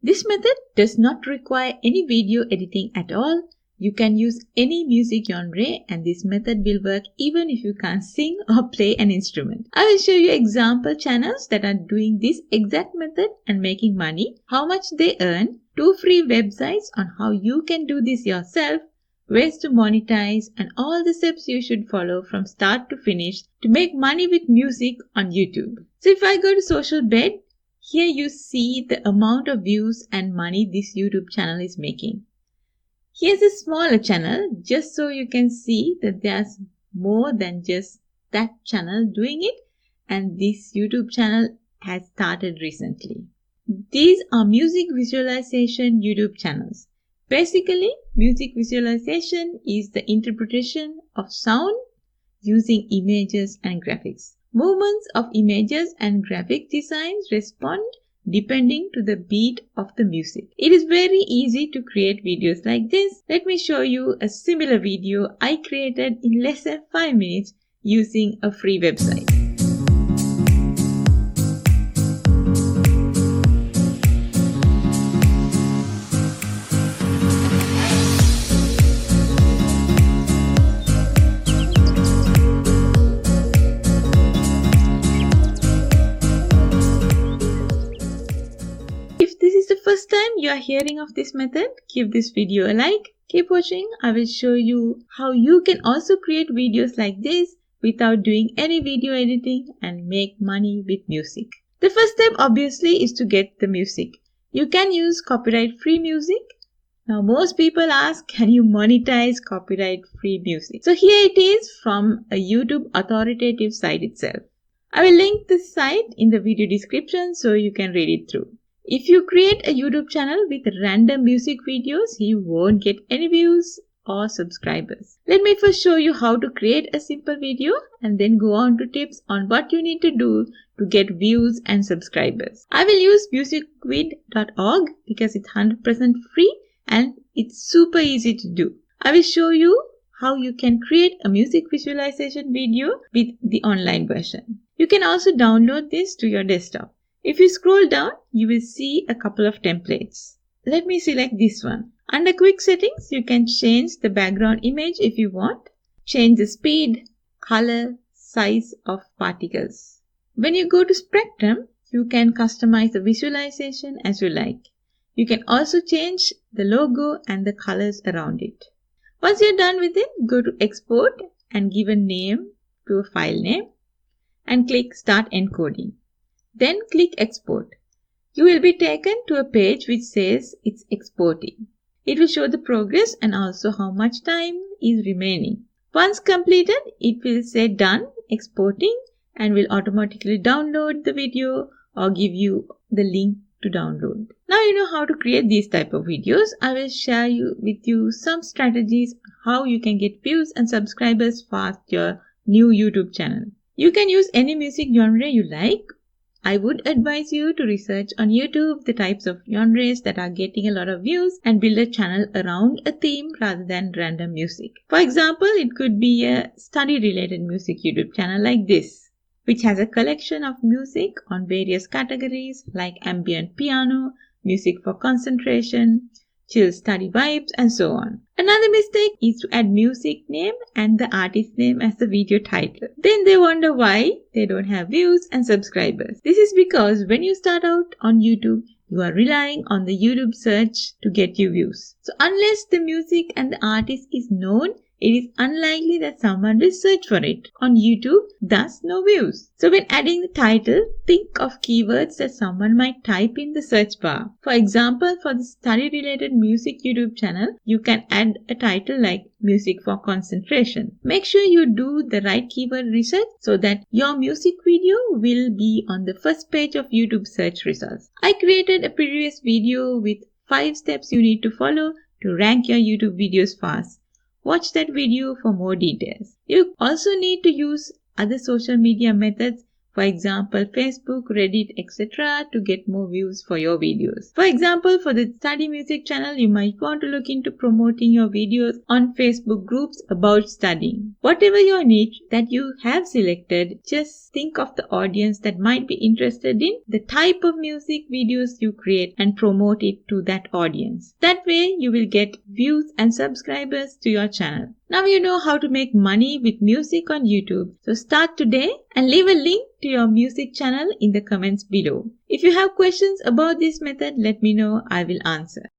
This method does not require any video editing at all. You can use any music genre, and this method will work even if you can't sing or play an instrument. I will show you example channels that are doing this exact method and making money, how much they earn, 2 free websites on how you can do this yourself, ways to monetize, and all the steps you should follow from start to finish to make money with music on YouTube. So if I go to Social Bed, here you see the amount of views and money this YouTube channel is making. Here's a smaller channel just so you can see that there's more than just that channel doing it, and this YouTube channel has started recently. These are music visualization YouTube channels. Basically, music visualization is the interpretation of sound using images and graphics. Movements of images and graphic designs respond depending to the beat of the music. It is very easy to create videos like this. Let me show you a similar video I created in less than 5 minutes using a free website. First time you are hearing of this method, give this video a like. Keep watching. I will show you how you can also create videos like this without doing any video editing and make money with music. The first step obviously is to get the music. You can use copyright free music. Now most people ask, can you monetize copyright free music? So here it is from a YouTube authoritative site itself. I will link this site in the video description so you can read it through. If you create a YouTube channel with random music videos, you won't get any views or subscribers. Let me first show you how to create a simple video and then go on to tips on what you need to do to get views and subscribers. I will use musicvid.org because it's 100% free and it's super easy to do. I will show you how you can create a music visualization video with the online version. You can also download this to your desktop. If you scroll down, you will see a couple of templates. Let me select this one. Under quick settings, you can change the background image if you want. Change the speed, color, size of particles. When you go to spectrum, you can customize the visualization as you like. You can also change the logo and the colors around it. Once you're done with it, go to export and give a name to a file name and click start encoding. Then click export. You will be taken to a page which says it's exporting. It will show the progress and also how much time is remaining. Once completed, it will say done exporting and will automatically download the video or give you the link to download. Now you know how to create these type of videos. I will share with you some strategies how you can get views and subscribers fast your new YouTube channel. You can use any music genre you like. I would advise you to research on YouTube the types of genres that are getting a lot of views and build a channel around a theme rather than random music. For example, it could be a study-related music YouTube channel like this, which has a collection of music on various categories like ambient piano, music for concentration, chill study vibes, and so on. Another mistake is to add music name and the artist name as the video title. Then they wonder why they don't have views and subscribers. This is because when you start out on YouTube, you are relying on the YouTube search to get you views. So unless the music and the artist is known, it is unlikely that someone will search for it on YouTube, thus no views. So when adding the title, think of keywords that someone might type in the search bar. For example, for the study-related music YouTube channel, you can add a title like music for concentration. Make sure you do the right keyword research so that your music video will be on the first page of YouTube search results. I created a previous video with 5 steps you need to follow to rank your YouTube videos fast. Watch that video for more details. You also need to use other social media methods For example, Facebook, Reddit, etc. to get more views for your videos. For example, for the study music channel, you might want to look into promoting your videos on Facebook groups about studying. Whatever your niche that you have selected, just think of the audience that might be interested in the type of music videos you create and promote it to that audience. That way you will get views and subscribers to your channel. Now you know how to make money with music on YouTube. So start today and leave a link to your music channel in the comments below. If you have questions about this method, let me know. I will answer.